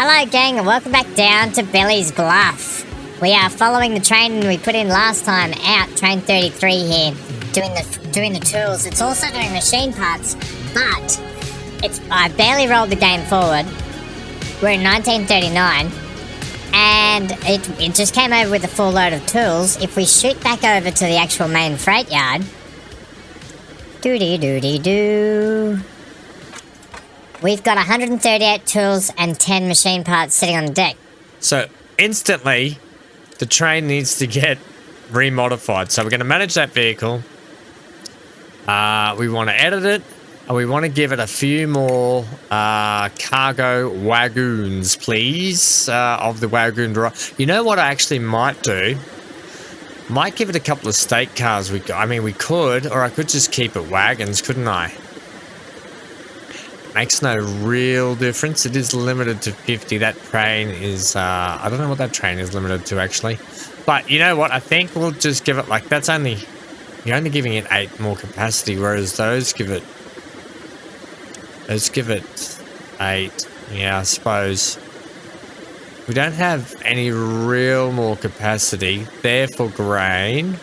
Hello gang and welcome back down to Billy's Bluff. We are following the train we put in last time out, train 33 here, doing the tools. It's also doing machine parts, but I barely rolled the game forward. We're in 1939 and it just came over with a full load of tools. If we shoot back over to the actual main freight yard, doody-doody-doo. We've got 138 tools and 10 machine parts sitting on the deck. So instantly, the train needs to get remodified. So we're going to manage that vehicle. We want to edit it, and we want to give it a few more cargo wagons, please, of the wagon variety. You know what I actually might do? Might give it a couple of state cars. We could, or I could just keep it wagons, couldn't I? Makes no real difference. It is limited to 50. That train is, I don't know what that train is limited to actually. But you know what? I think we'll just give it like, you're only giving it 8 more capacity, whereas those give it 8. Yeah, I suppose. We don't have any real more capacity. There for grain.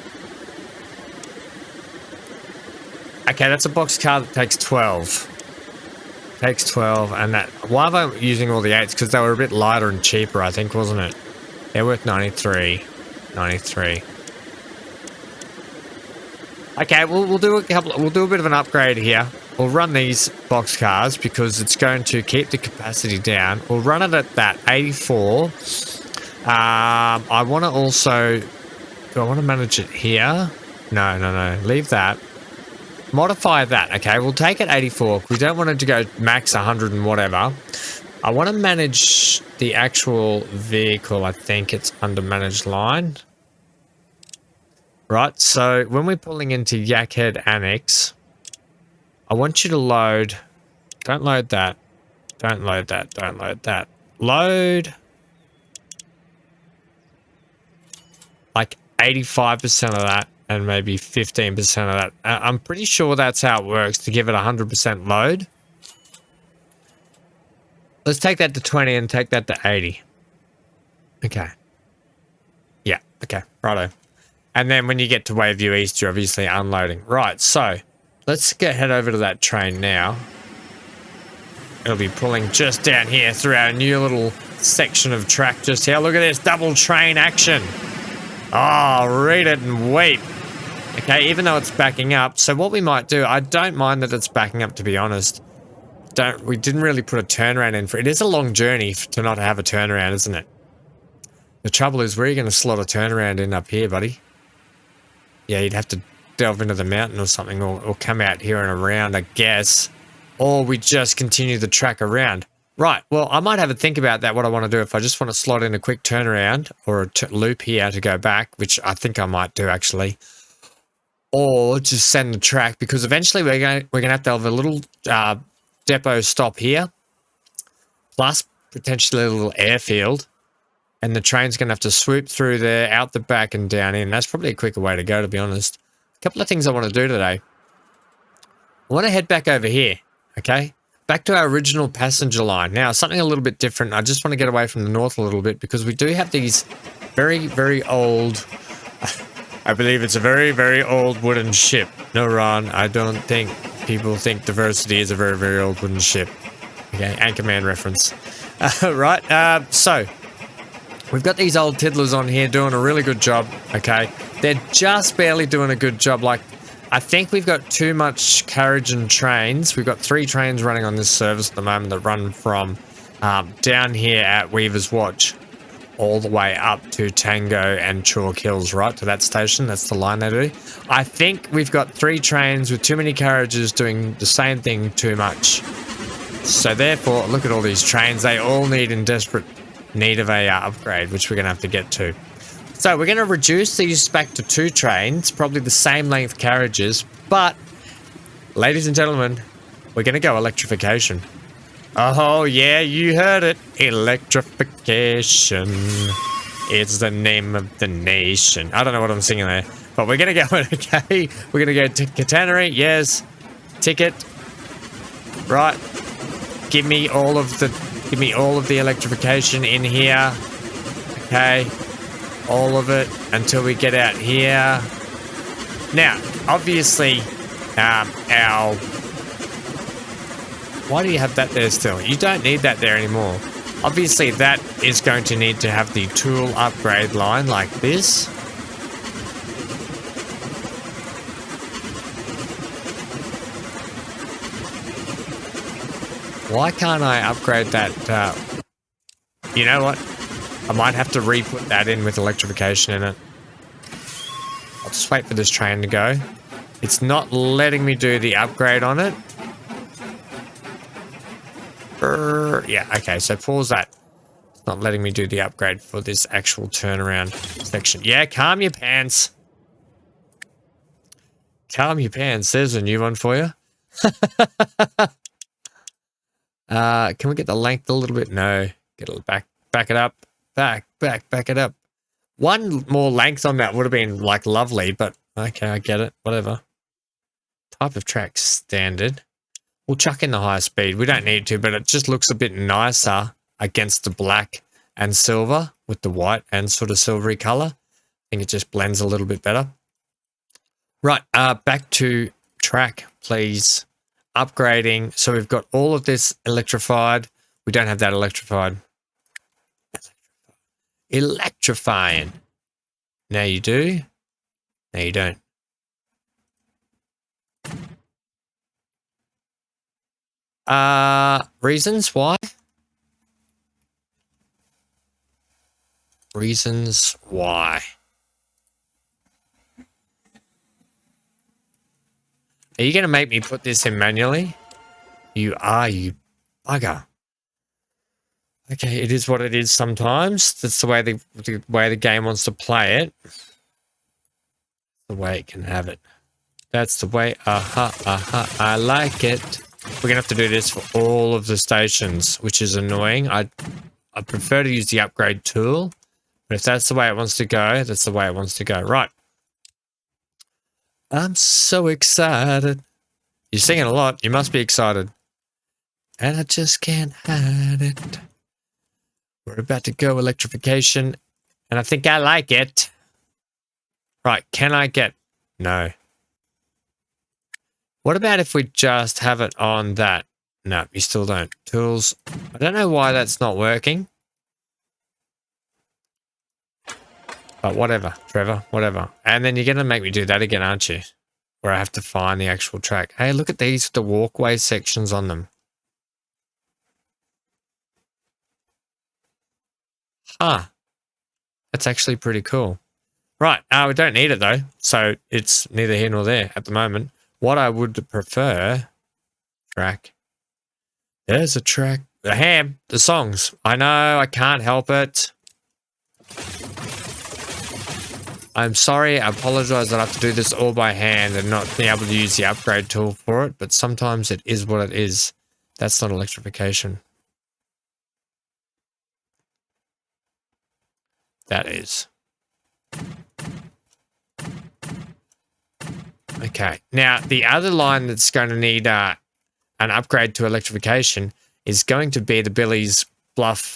Okay, that's a box car that takes 12. Takes 12, and that. Why am I using all the 8s? Because they were a bit lighter and cheaper, I think, wasn't it? They're worth 93. 93. Okay, we'll do a bit of an upgrade here. We'll run these box cars because it's going to keep the capacity down. We'll run it at that 84. I want to also. Do I want to manage it here? No. Leave that. Modify that, okay? We'll take it 84. We don't want it to go max 100 and whatever. I want to manage the actual vehicle. I think it's under managed line. Right, so when we're pulling into Yakhead Annex, I want you to load. Don't load that. Don't load that. Don't load that. Load. Like 85% of that. And maybe 15% of that. I'm pretty sure that's how it works to give it 100% load. Let's take that to 20 and take that to 80. Okay. Yeah, okay, righto. And then when you get to Waveview East, you're obviously unloading. Right, so let's head over to that train now. It'll be pulling just down here through our new little section of track just here. Look at this, double train action. Oh, read it and weep. Okay, even though it's backing up. So what we might do, I don't mind that it's backing up, to be honest. We didn't really put a turnaround in for it. It is a long journey to not have a turnaround, isn't it? The trouble is, where are you going to slot a turnaround in up here, buddy? Yeah, you'd have to delve into the mountain or something, or come out here and around, I guess. Or we just continue the track around. Right, well, I might have a think about that, what I want to do. If I just want to slot in a quick turnaround or a loop here to go back, which I think I might do, actually. Or just send the track, because eventually we're going to have to have a little depot stop here, plus potentially a little airfield, and the train's going to have to swoop through there, out the back and down in. That's probably a quicker way to go, to be honest. A couple of things I want to do today. I want to head back over here, okay? Back to our original passenger line. Now, something a little bit different. I just want to get away from the north a little bit, because we do have these very, very old... I believe it's a very, very old wooden ship. No, Ron, I don't think people think diversity is a very, very old wooden ship. Okay, Anchorman reference. Right, so we've got these old tiddlers on here doing a really good job, okay? They're just barely doing a good job. Like, I think we've got too much carriage and trains. We've got 3 trains running on this service at the moment that run from down here at Weaver's Watch all the way up to Tango and Chalk Hills, right, to that station. That's the line they do. I think we've got 3 trains with too many carriages doing the same thing too much. So therefore, look at all these trains. They all need in desperate need of a upgrade, which we're going to have to get to. So we're going to reduce these back to 2 trains, probably the same length carriages, but, ladies and gentlemen, we're going to go electrification. Oh, yeah, you heard it. Electrification. It's the name of the nation. I don't know what I'm singing there, but we're going to go, okay? We're going to go to Catenary, yes. Ticket. Right. Give me all of the Give me all of the electrification in here. Okay. All of it until we get out here. Now, obviously, why do you have that there still? You don't need that there anymore. Obviously, that is going to need to have the tool upgrade line like this. Why can't I upgrade that? You know what? I might have to re-put that in with electrification in it. I'll just wait for this train to go. It's not letting me do the upgrade on it. Yeah, okay, so pause that. It's not letting me do the upgrade for this actual turnaround section. Yeah, calm your pants. Calm your pants. There's a new one for you. Can we get the length a little bit? No. Get it back it up. Back it up. One more length on that would have been like lovely, but okay, I get it. Whatever. Type of track standard. We'll chuck in the high speed. We don't need to, but it just looks a bit nicer against the black and silver with the white and sort of silvery color. I think it just blends a little bit better. Right, back to track, please. Upgrading. So we've got all of this electrified. We don't have that electrified. Electrifying. Now you do. Now you don't. Reasons why? Reasons why? Are you going to make me put this in manually? You are, you bugger. Okay, it is what it is sometimes. That's the way the game wants to play it. The way it can have it. That's the way, I like it. We're going to have to do this for all of the stations, which is annoying. I prefer to use the upgrade tool, but if that's the way it wants to go, that's the way it wants to go. Right. I'm so excited. You're singing a lot. You must be excited. And I just can't hide it. We're about to go electrification, and I think I like it. Right, can I get... No. What about if we just have it on that? No, you still don't. Tools. I don't know why that's not working. But whatever, Trevor, whatever. And then you're going to make me do that again, aren't you? Where I have to find the actual track. Hey, look at these, the walkway sections on them. Huh. That's actually pretty cool. Right, we don't need it though. So it's neither here nor there at the moment. What I would prefer... Track. There's a track. The ham. The songs. I know, I can't help it. I'm sorry, I apologize that I have to do this all by hand and not be able to use the upgrade tool for it, but sometimes it is what it is. That's not electrification. That is. Okay, now the other line that's going to need an upgrade to electrification is going to be the Billy's Bluff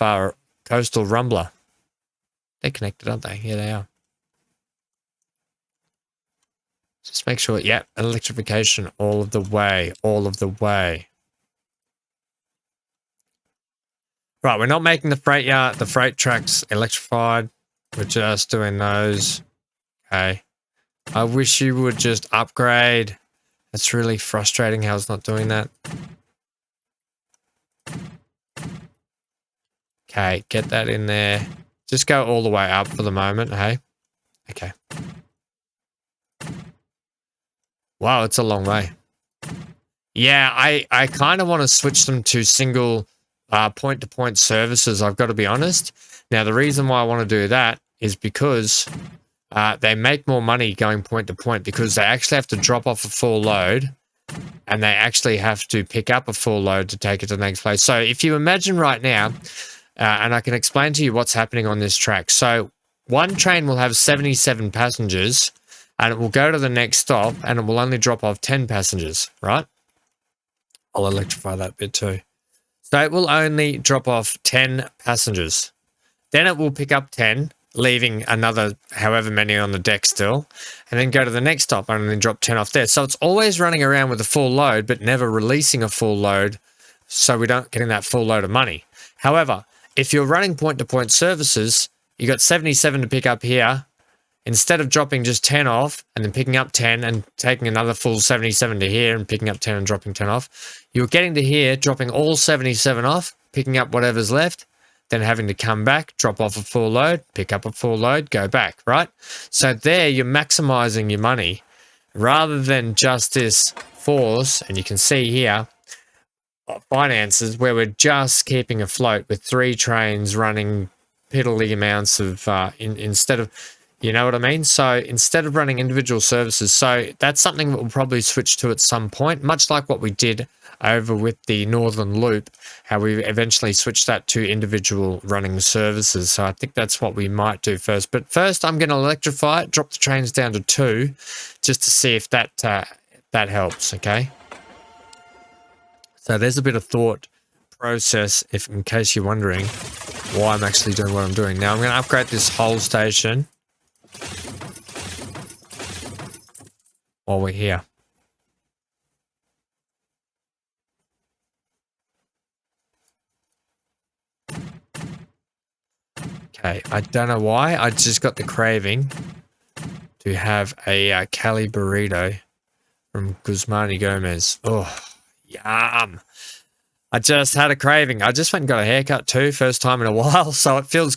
Coastal Rumbler. They're connected, aren't they? Yeah, they are. Just make sure, yeah, electrification all of the way, all of the way. Right, we're not making the freight tracks electrified. We're just doing those. Okay. I wish you would just upgrade. It's really frustrating how it's not doing that. Okay, get that in there. Just go all the way up for the moment, hey? Okay. Wow, it's a long way. Yeah, I kind of want to switch them to single point-to-point services, I've got to be honest. Now, the reason why I want to do that is because they make more money going point-to-point because they actually have to drop off a full load and they actually have to pick up a full load to take it to the next place. So if you imagine right now, and I can explain to you what's happening on this track. So one train will have 77 passengers and it will go to the next stop and it will only drop off 10 passengers, right? I'll electrify that bit too. So it will only drop off 10 passengers. Then it will pick up 10, leaving another however many on the deck still, and then go to the next stop and then drop 10 off there. So it's always running around with a full load, but never releasing a full load, so we don't getting that full load of money. However, if you're running point-to-point services, you got 77 to pick up here. Instead of dropping just 10 off and then picking up 10 and taking another full 77 to here and picking up 10 and dropping 10 off, you're getting to here, dropping all 77 off, picking up whatever's left, then having to come back, drop off a full load, pick up a full load, go back, right? So there you're maximizing your money rather than just this force. And you can see here, finances where we're just keeping afloat with 3 trains running piddly amounts of, instead of, you know what I mean? So instead of running individual services, so that's something that we'll probably switch to at some point, much like what we did over with the Northern Loop, how we eventually switched that to individual running services. So I think that's what we might do first. But first, I'm going to electrify it, drop the trains down to 2, just to see if that that helps, okay? So there's a bit of thought process, if in case you're wondering why I'm actually doing what I'm doing. Now I'm going to upgrade this whole station while we're here. Okay, I don't know why. I just got the craving to have a Cali burrito from Guzmán y Gomez. Oh, yum. I just had a craving. I just went and got a haircut too, first time in a while. So I feel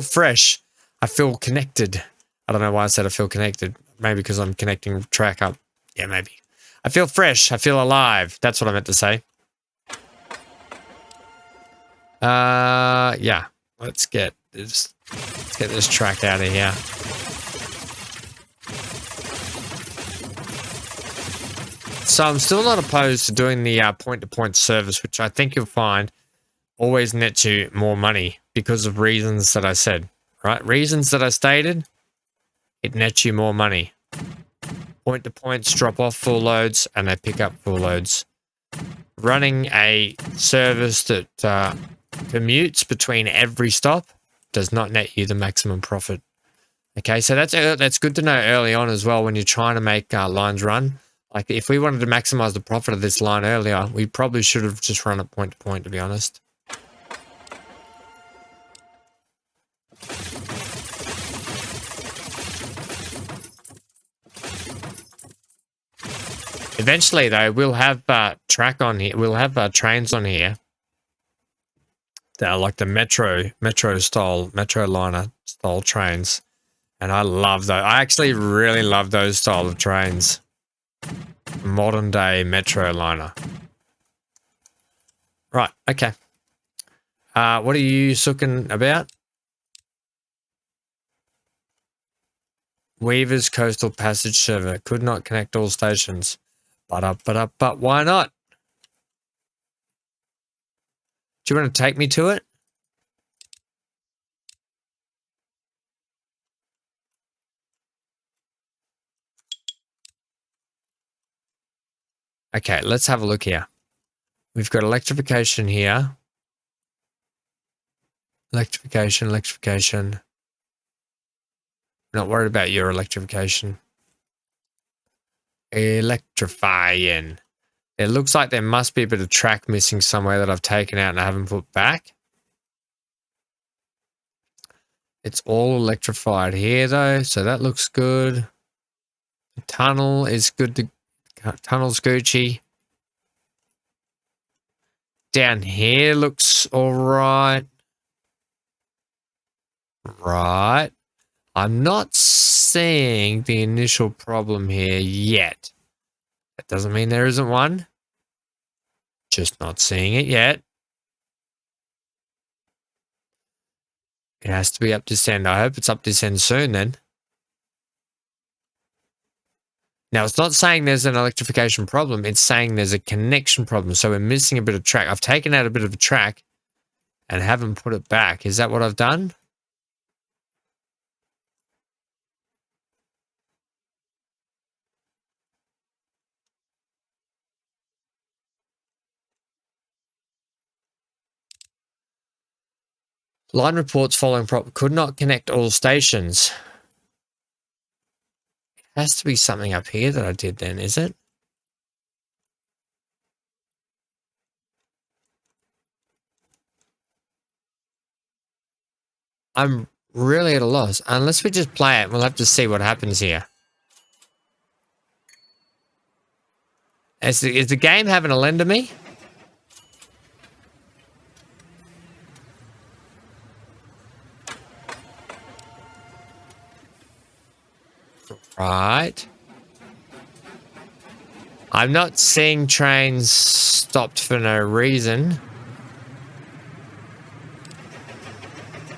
fresh. I feel connected. I don't know why I said I feel connected. Maybe because I'm connecting track up. Yeah, maybe. I feel fresh. I feel alive. That's what I meant to say. Yeah. Let's get this track out of here. So I'm still not opposed to doing the point-to-point service, which I think you'll find always nets you more money because of reasons that I said, right? Reasons that I stated, it nets you more money. Point-to-points drop off full loads and they pick up full loads. Running a service that commutes between every stop does not net you the maximum profit. Okay, so that's good to know early on as well when you're trying to make lines run. Like if we wanted to maximize the profit of this line earlier, we probably should have just run it point to point, to be honest. Eventually, though, we'll have track on here. We'll have trains on here that are like the metro liner style trains, and I love those. I actually really love those style of trains. Modern day metro liner. Right, okay. What are you sooking about? Weaver's Coastal Passage server could not connect all stations. But why not? Do you want to take me to it? Okay, let's have a look here. We've got electrification here. Electrification. Not worried about your electrification. Electrifying. It looks like there must be a bit of track missing somewhere that I've taken out and I haven't put back. It's all electrified here though, so that looks good. The tunnel is good. Tunnel's Gucci. Down here looks all right. Right. I'm not seeing the initial problem here yet. That doesn't mean there isn't one. Just not seeing it yet. It has to be up this end. I hope it's up this end soon then. Now, it's not saying there's an electrification problem. It's saying there's a connection problem. So we're missing a bit of track. I've taken out a bit of a track and haven't put it back. Is that what I've done? Line reports following could not connect all stations. It has to be something up here that I did then, is it? I'm really at a loss. Unless we just play it, we'll have to see what happens here. Is the game having a lend to me? Right. I'm not seeing trains stopped for no reason.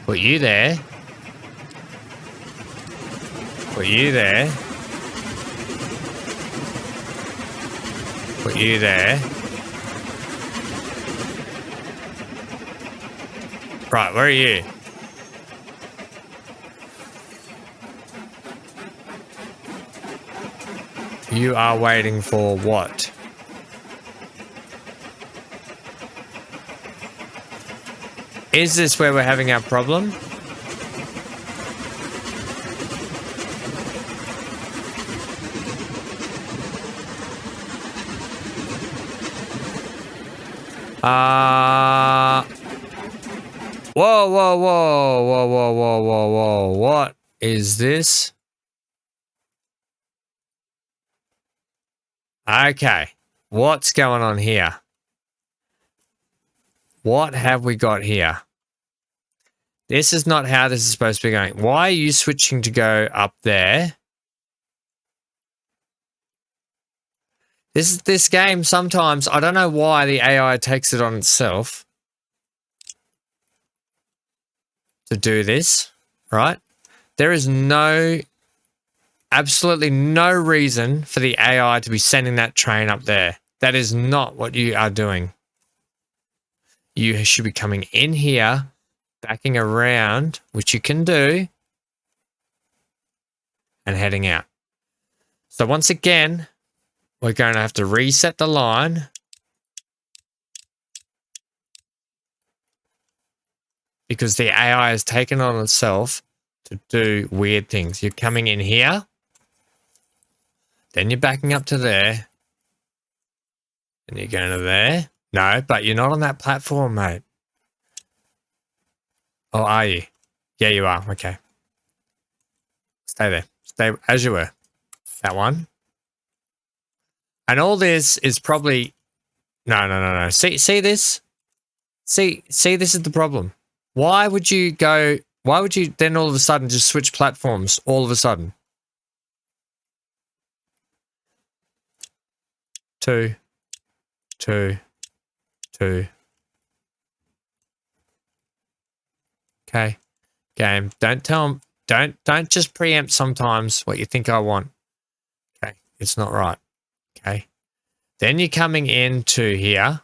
Put you there. Put you there. Put you there. Right, where are you? You are waiting for what? Is this where we're having our problem? Whoa, whoa, whoa, whoa, whoa, whoa, whoa, whoa. What is this? Okay. What's going on here? What have we got here? This is not how this is supposed to be going. Why are you switching to go up there? This game sometimes, I don't know why the AI takes it on itself to do this, right? There is absolutely no reason for the AI to be sending that train up there. That is not what you are doing. You should be coming in here, backing around, which you can do, and heading out. So once again, we're going to have to reset the line. Because the AI has taken on itself to do weird things. You're coming in here. Then you're backing up to there. And you're going to there. No, but you're not on that platform, mate. Oh, are you? Yeah, you are. Okay. Stay there. Stay as you were. That one. And all this is probably... No. See this? See, this is the problem. Why would you then all of a sudden just switch platforms all of a sudden? 2, 2, 2. Okay. Game. Don't just preempt sometimes what you think I want. Okay. It's not right. Okay. Then you're coming into here.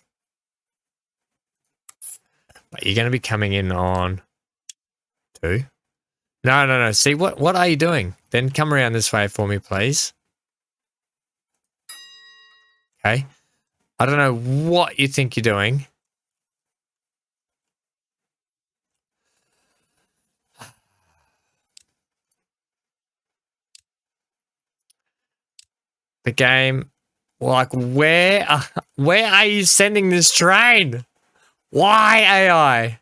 But you're going to be coming in on 2. No. See, what are you doing? Then come around this way for me, please. Okay. I don't know what you think you're doing. The game, like, where are you sending this train? Why AI?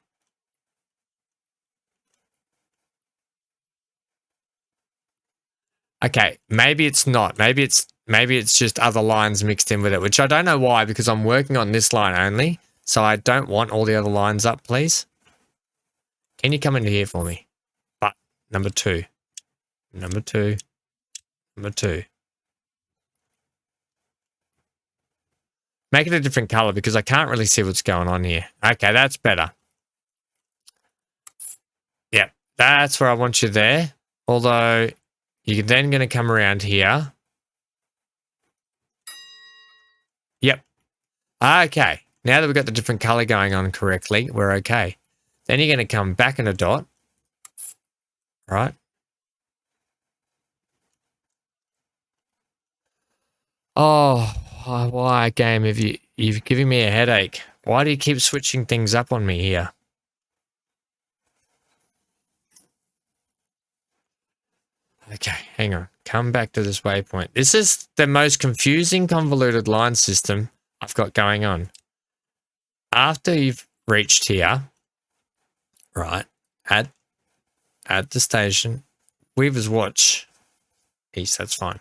Okay, maybe it's not. Maybe it's just other lines mixed in with it, which I don't know why, because I'm working on this line only. So I don't want all the other lines up, please. Can you come into here for me? But number 2. Number 2. Number 2. Make it a different color because I can't really see what's going on here. Okay, that's better. Yep, that's where I want you there. Although, you're then going to come around here. Yep. Okay, now that we've got the different color going on correctly, we're okay. Then you're going to come back in a dot. Right. Oh, why, game, have you've given me a headache. Why do you keep switching things up on me here? Okay, hang on. Come back to this waypoint. This is the most confusing convoluted line system I've got going on. After you've reached here, right, at the station, Weaver's Watch, east, that's fine.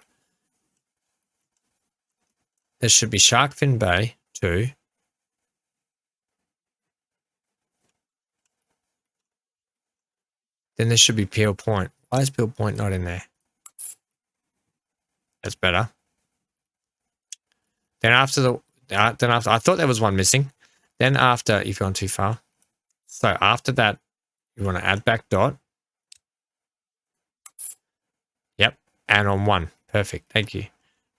There should be Shark Fin Bay 2. Then there should be Peel Point. Why is Peel Point not in there? That's better. Then after I thought there was one missing. Then after, you've gone too far. So after that, you want to add back dot. Yep. And on 1. Perfect. Thank you.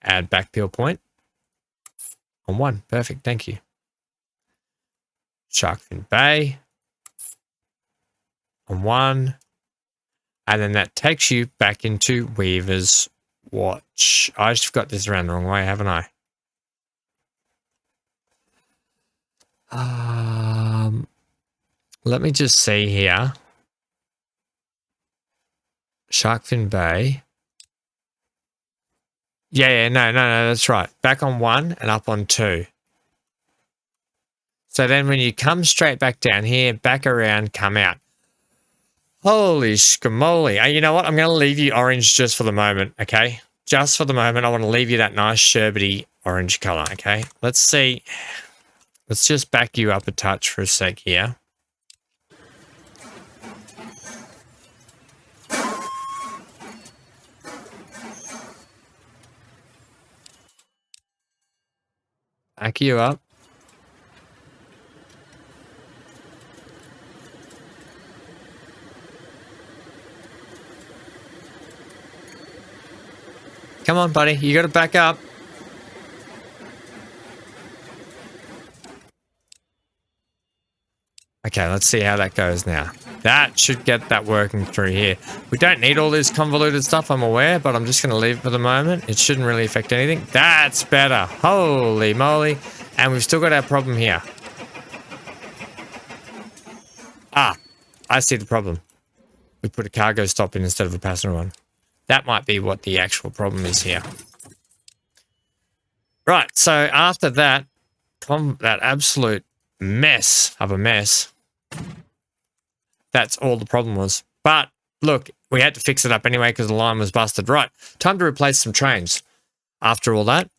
Add back Peel Point. On 1. Perfect. Thank you. Shark Fin Bay. On 1. And then that takes you back into Weaver's Watch. I just got this around the wrong way, haven't I? Let me just see here. Shark Fin Bay. Yeah, no, that's right. Back on 1 and up on 2. So then when you come straight back down here, back around, come out. Holy schmoly. You know what? I'm going to leave you orange just for the moment, okay? Just for the moment, I want to leave you that nice sherbety orange color, okay? Let's see. Let's just back you up a touch for a sec here. Back you up. Come on, buddy. You got to back up. Okay, let's see how that goes now. That should get that working through here. We don't need all this convoluted stuff, I'm aware, but I'm just going to leave it for the moment. It shouldn't really affect anything. That's better. Holy moly. And we've still got our problem here. Ah, I see the problem. We put a cargo stop in instead of a passenger one. That might be what the actual problem is here. Right, so after that, that absolute mess of a mess, that's all the problem was. But look, we had to fix it up anyway because the line was busted. Right, time to replace some trains after all that.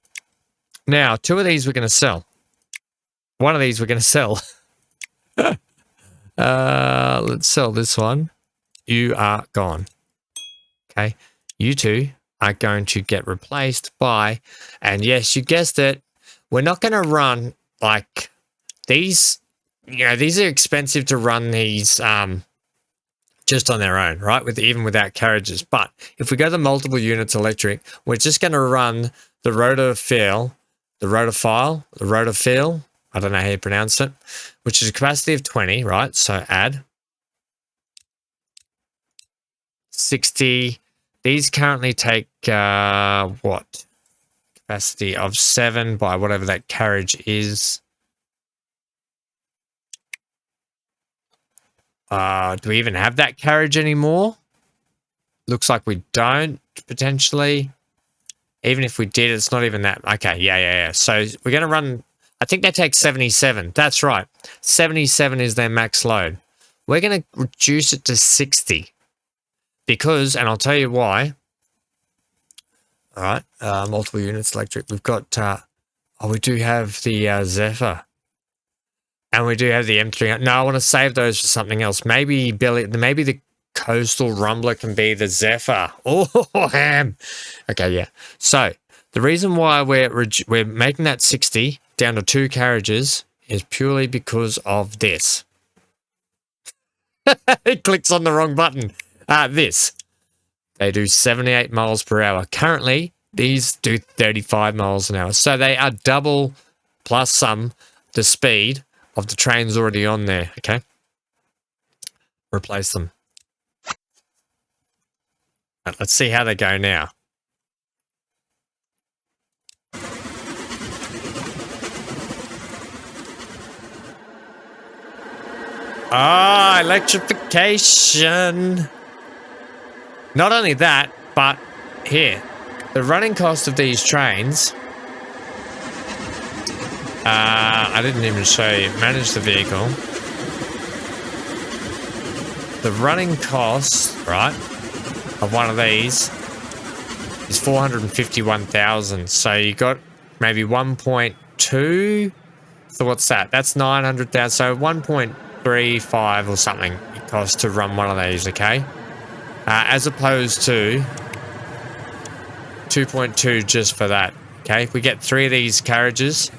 Now, 2 of these we're going to sell. 1 of these we're going to sell. Let's sell this one. You are gone. Okay. You 2 are going to get replaced by, and yes, you guessed it, we're not going to run like these, these are expensive to run these just on their own, right? Even without carriages. But if we go to multiple units electric, we're just going to run the rotophile, I don't know how you pronounce it, which is a capacity of 20, right? So add 60. These currently take, what? Capacity of 7 by whatever that carriage is. Do we even have that carriage anymore? Looks like we don't, potentially. Even if we did, it's not even that. Okay, yeah. So we're going to run, I think they take 77. That's right. 77 is their max load. We're going to reduce it to 60. Because, and I'll tell you why. All right, multiple units electric. We've got, we do have the Zephyr. And we do have the M300. No, I want to save those for something else. Maybe the Coastal Rumbler can be the Zephyr. Oh, ham. Okay, yeah. So, the reason why we're making that 60 down to 2 carriages is purely because of this. It clicks on the wrong button. This. They do 78 miles per hour. Currently, these do 35 miles an hour. So they are double plus some the speed of the trains already on there. Okay. Replace them. Right, let's see how they go now. Ah, electrification. Not only that, But here, the running cost of these trains, I didn't even show you, manage the vehicle. The running cost, right, of one of these is 451,000. So you got maybe 1.2. So what's that? That's 900,000. So 1.35 or something it costs to run one of these, okay? As opposed to 2.2 just for that, okay? If we get 3 of these carriages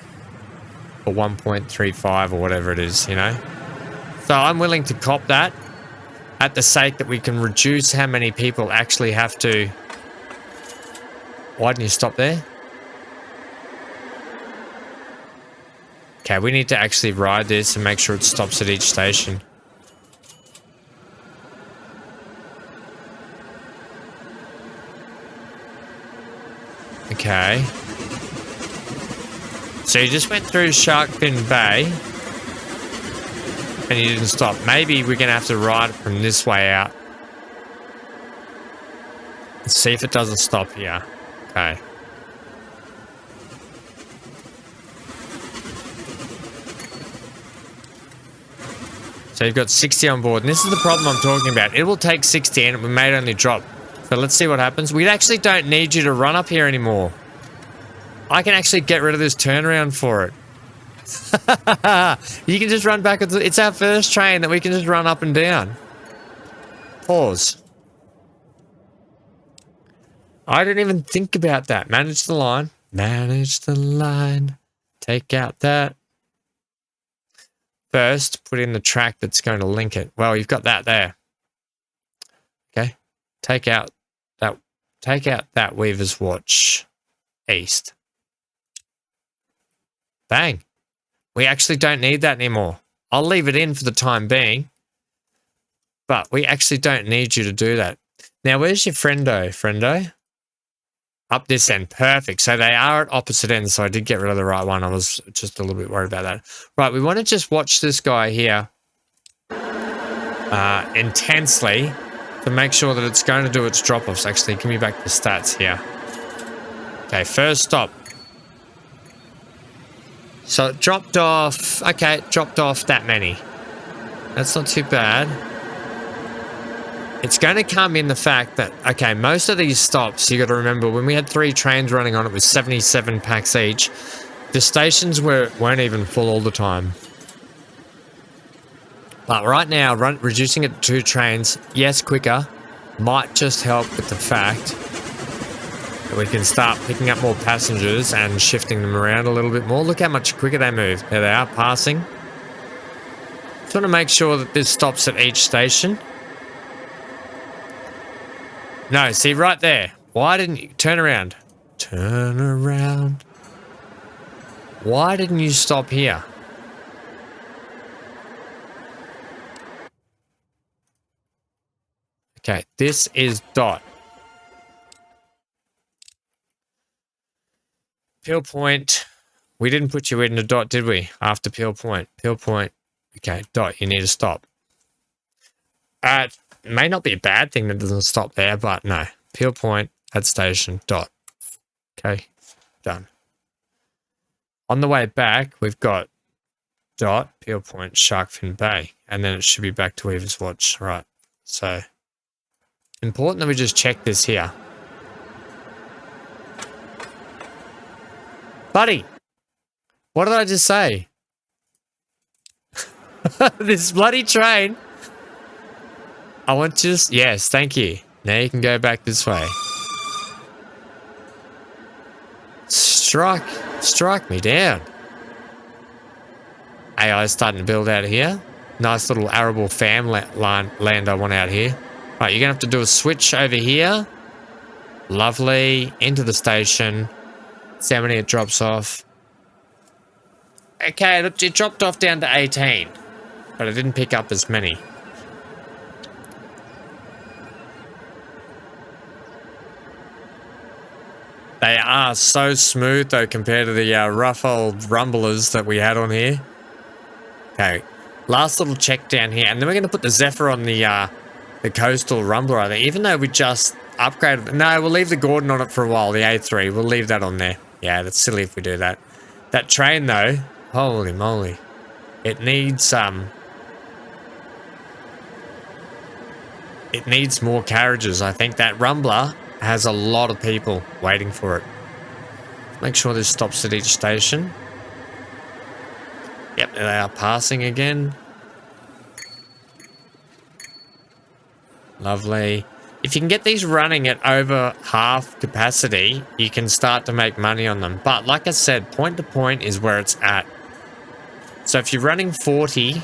for 1.35 or whatever it is, you know? So I'm willing to cop that at the sake that we can reduce how many people actually have to... Why didn't you stop there? Okay, we need to actually ride this and make sure it stops at each station. Okay. So you just went through Shark Fin Bay and you didn't stop. Maybe we're going to have to ride it from this way out. Let's see if it doesn't stop here. Okay. So you've got 60 on board, and this is the problem I'm talking about. It will take 60 and it may only drop. So let's see what happens. We actually don't need you to run up here anymore. I can actually get rid of this turnaround for it. You can just run back. It's our first train that we can just run up and down. Pause. I didn't even think about that. Manage the line. Manage the line. Take out that. First, put in the track that's going to link it. Well, you've got that there. Okay. Take out that Weaver's Watch East. Bang. We actually don't need that anymore. I'll leave it in for the time being. But we actually don't need you to do that. Now, where's your friendo? Up this end. Perfect. So they are at opposite ends. So I did get rid of the right one. I was just a little bit worried about that. Right. We want to just watch this guy here intensely to make sure that it's going to do its drop-offs. Actually, give me back the stats here. Okay. First stop. So it dropped off. Okay. It dropped off that many. That's not too bad. It's going to come in the fact that, okay, most of these stops, you got to remember, when we had 3 trains running on it with 77 packs each, the stations weren't even full all the time. But right now, reducing it to 2 trains, yes, quicker, might just help with the fact that we can start picking up more passengers and shifting them around a little bit more. Look how much quicker they move. There they are, passing. Just want to make sure that this stops at each station. No, see right there. Why didn't you turn around? Turn around. Why didn't you stop here? Okay, this is Dot. Peel Point. We didn't put you in the Dot, did we? After Peel Point. Peel Point. Okay, Dot, you need to stop. It may not be a bad thing that doesn't stop there, but no. Peel Point at station. Dot. Okay, done. On the way back, we've got Dot, Peel Point, Shark Fin Bay, and then it should be back to Weaver's Watch. Right. So, important that we just check this here. Buddy, what did I just say? This bloody train. I want to just... Yes, thank you. Now you can go back this way. Strike me down. AI is starting to build out here. Nice little arable farm land I want out here. Right, you're going to have to do a switch over here. Lovely. Into the station. See how many it drops off. Okay, it dropped off down to 18. But it didn't pick up as many. They are so smooth, though, compared to the rough old rumblers that we had on here. Okay, last little check down here. And then we're going to put the Zephyr on the coastal rumbler, I think. Even though we just upgrade. No, we'll leave the Gordon on it for a while. The A3, we'll leave that on there. Yeah, that's silly if we do that. That train though, holy moly, it needs it needs more carriages. I think that Rumbler has a lot of people waiting for it. Make sure this stops at each station. Yep, they are passing again. Lovely. If you can get these running at over half capacity, you can start to make money on them. But like I said, point to point is where it's at. So if you're running 40,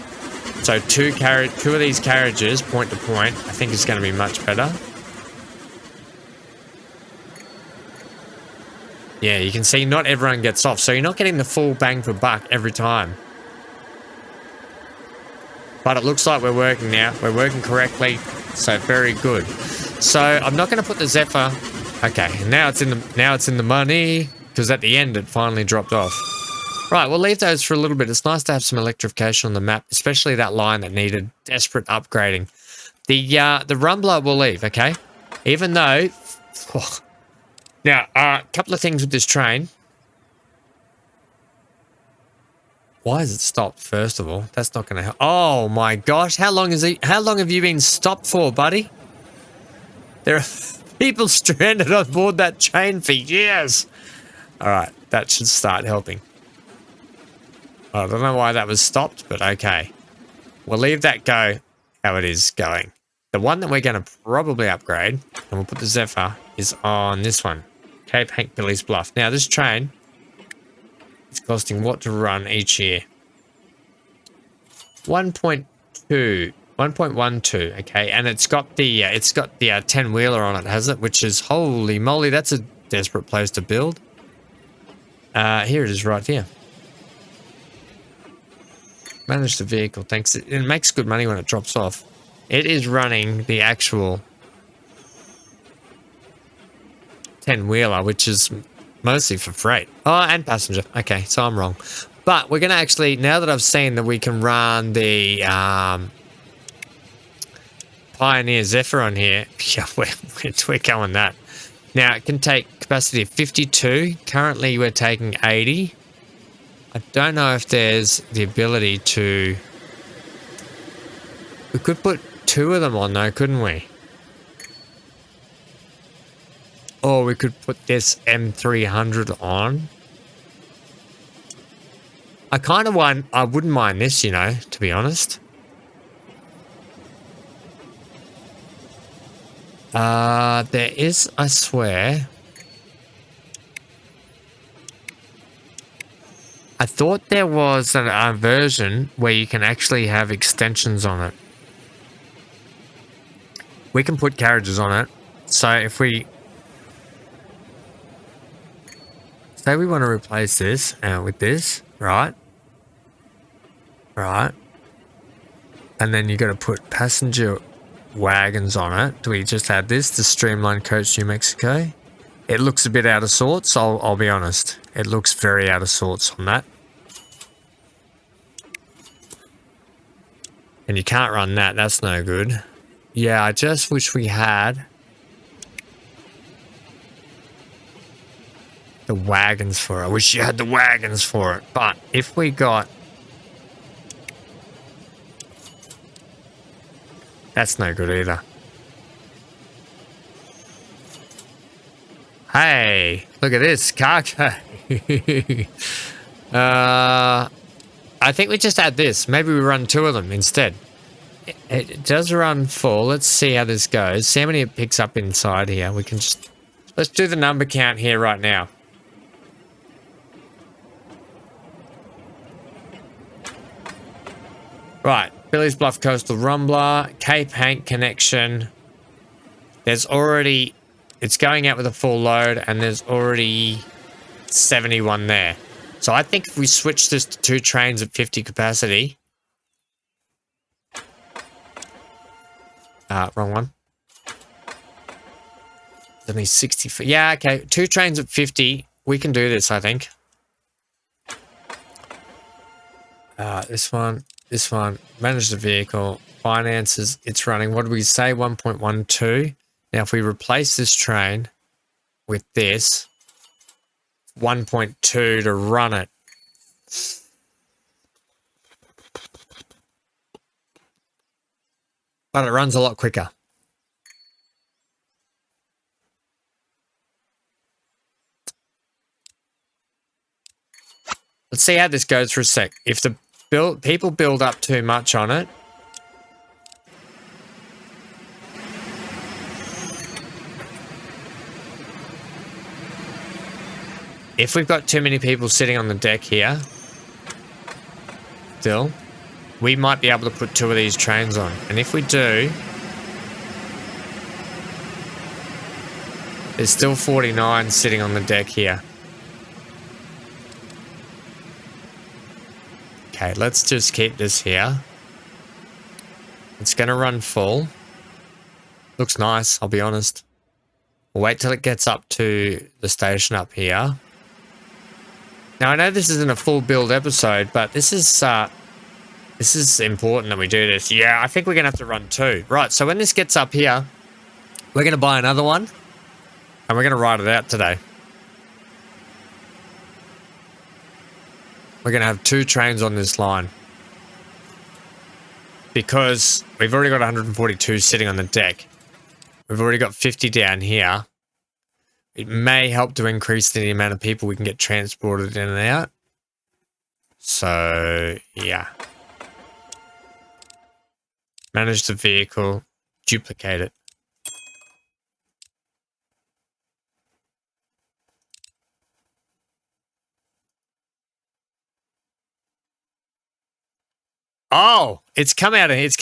so two of these carriages point to point, I think it's going to be much better. Yeah, you can see not everyone gets off, so you're not getting the full bang for buck every time. But it looks like we're working now. We're working correctly, so very good. So I'm not going to put the Zephyr. Okay, now it's in the money, because at the end it finally dropped off. Right, we'll leave those for a little bit. It's nice to have some electrification on the map, especially that line that needed desperate upgrading. The Rumbler we'll leave, okay? Even though... Oh. Now, a couple of things with this train. Why is it stopped, first of all? That's not going to help. Oh, my gosh. How long have you been stopped for, buddy? There are people stranded on board that train for years. All right, that should start helping. I don't know why that was stopped, but okay. We'll leave that go how it is going. The one that we're going to probably upgrade, and we'll put the Zephyr, is on this one. Cape Hank Billy's Bluff. Now, this train is costing what to run each year? 1.12, okay, and it's got the 10-wheeler on it, has it? Which is, holy moly, that's a desperate place to build. Here it is right here. Manage the vehicle, thanks. It makes good money when it drops off. It is running the actual 10-wheeler, which is mostly for freight. Oh, and passenger. Okay, so I'm wrong. But we're going to actually, now that I've seen that we can run the Pioneer Zephyr on here, yeah, we're going that. Now, it can take capacity of 52. Currently, we're taking 80. I don't know if there's the ability to... We could put 2 of them on though, couldn't we? Or we could put this M300 on. I wouldn't mind this, you know, to be honest. There is, I swear... I thought there was a version where you can actually have extensions on it. We can put carriages on it. So if we... Say we want to replace this with this, right? Right. And then you got to put passenger wagons on it. Do we just add this to Streamline Coach New Mexico? It looks a bit out of sorts, I'll be honest. It looks very out of sorts on that. And you can't run that, that's no good. Yeah, I just wish we had the wagons for it. I wish you had the wagons for it. But if we got... That's no good either. Hey, look at this cargo. I think we just add this. Maybe we run 2 of them instead. It does run full. Let's see how this goes. See how many it picks up inside here. We can just... Let's do the number count here right now. Right. Billy's Bluff Coastal Rumbler. Cape Hank connection. There's already... It's going out with a full load, and there's already 71 there. So I think if we switch this to 2 trains at 50 capacity... wrong one. Let me 60... Yeah, okay. 2 trains at 50. We can do this, I think. This one. This one. Manage the vehicle. Finances. It's running. What did we say? 1.12. Now, if we replace this train with this, 1.2 to run it. But it runs a lot quicker. Let's see how this goes for a sec. If the people build up too much on it, if we've got too many people sitting on the deck here, still, we might be able to put 2 of these trains on. And if we do, there's still 49 sitting on the deck here. Okay, let's just keep this here. It's going to run full. Looks nice, I'll be honest. We'll wait till it gets up to the station up here. Now, I know this isn't a full build episode, but this is important that we do this. Yeah, I think we're going to have to run 2. Right, so when this gets up here, we're going to buy another one, and we're going to ride it out today. We're going to have 2 trains on this line. Because we've already got 142 sitting on the deck. We've already got 50 down here. It may help to increase the amount of people we can get transported in and out. So, yeah. Manage the vehicle. Duplicate it. Oh, it's coming out of this.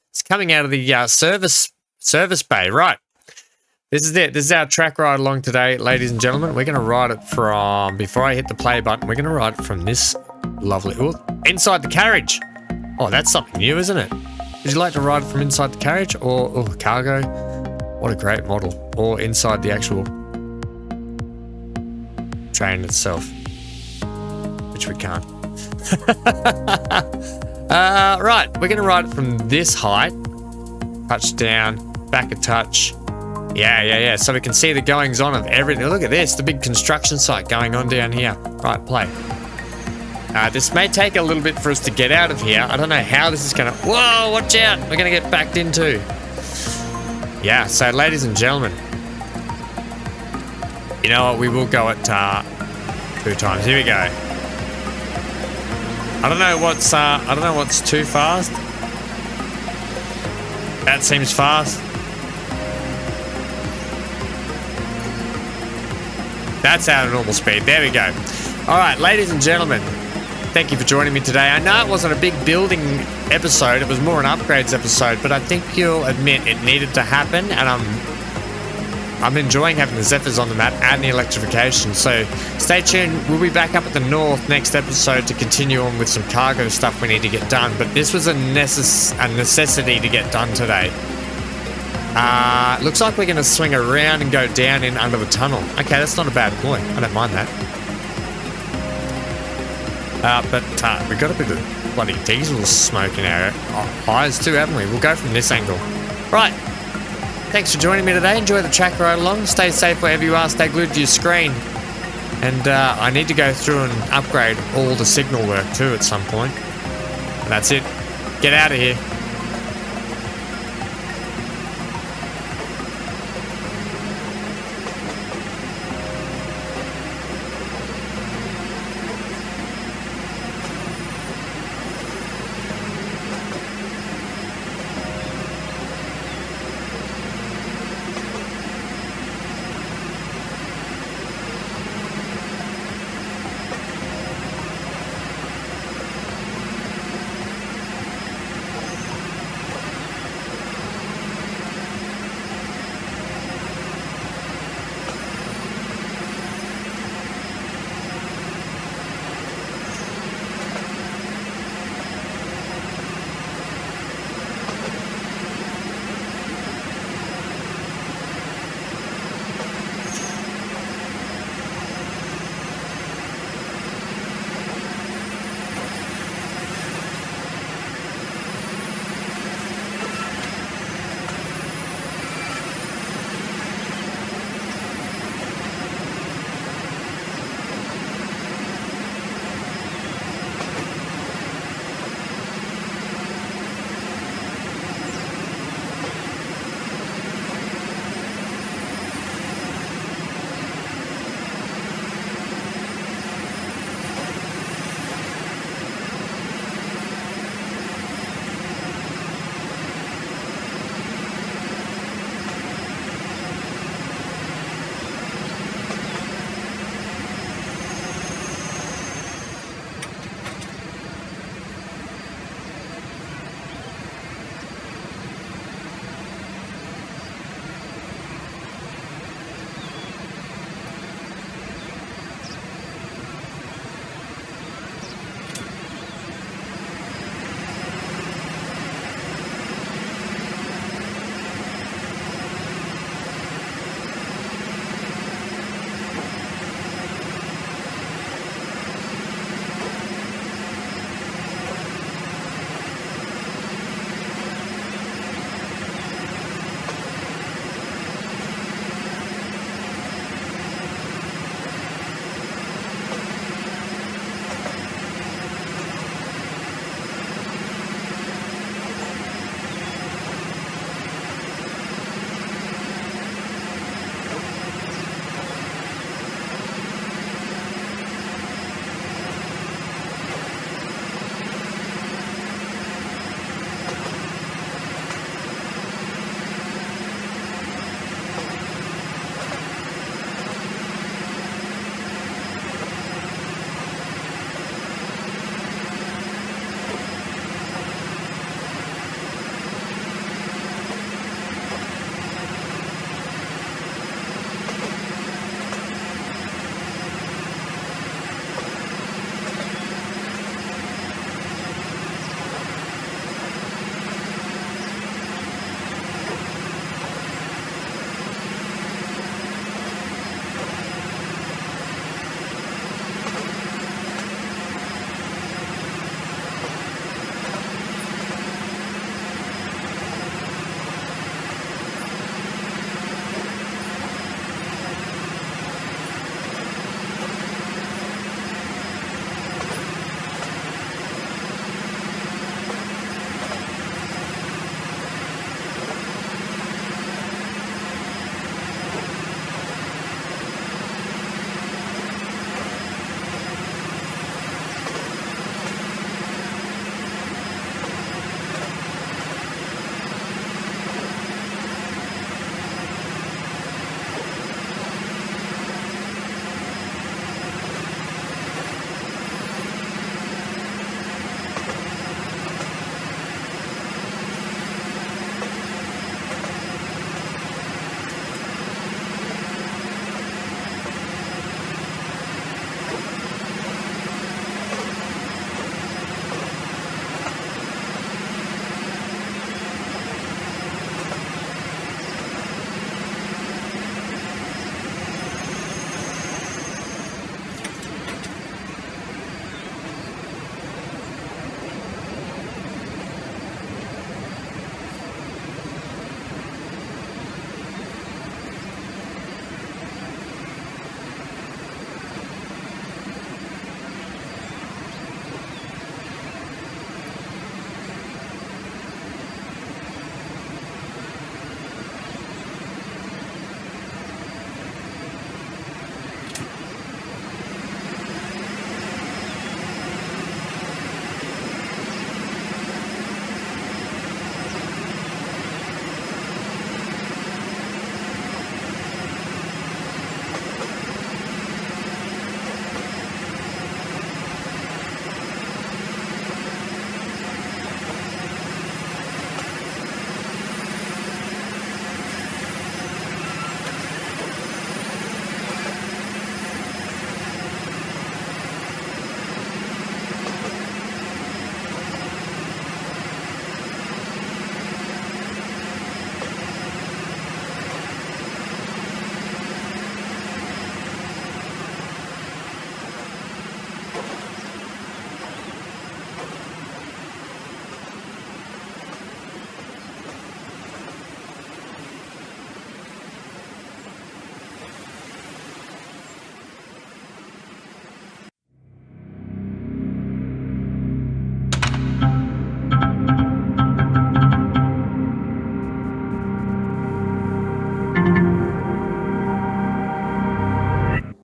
It's coming out of the service bay, right? This is it. This is our track ride along today, ladies and gentlemen. We're going to ride it from, before I hit the play button, we're going to ride it from this lovely, inside the carriage. Oh, that's something new, isn't it? Would you like to ride it from inside the carriage or cargo? What a great model. Or inside the actual train itself, which we can't. Right, we're going to ride it from this height. Touch down, back a touch. Yeah. So we can see the goings on of everything. Look at this, the big construction site going on down here. Right, play. This may take a little bit for us to get out of here. I don't know how this is going to... Whoa, watch out. We're going to get backed into. Yeah, so ladies and gentlemen, you know what? We will go at 2 times. Here we go. I don't know what's too fast. That seems fast. That's our normal speed. There we go. All right, ladies and gentlemen, thank you for joining me today. I know it wasn't a big building episode. It was more an upgrades episode, but I think you'll admit it needed to happen, and I'm enjoying having the Zephyrs on the map and the electrification. So stay tuned. We'll be back up at the north next episode to continue on with some cargo stuff we need to get done. But this was a necessity to get done today. Looks like we're going to swing around and go down in under the tunnel. Okay, that's not a bad point. I don't mind that. But we've got a bit of bloody diesel smoke in our eyes too, haven't we? We'll go from this angle. Right. Thanks for joining me today. Enjoy the track ride along. Stay safe wherever you are. Stay glued to your screen. And I need to go through and upgrade all the signal work too at some point. And that's it. Get out of here.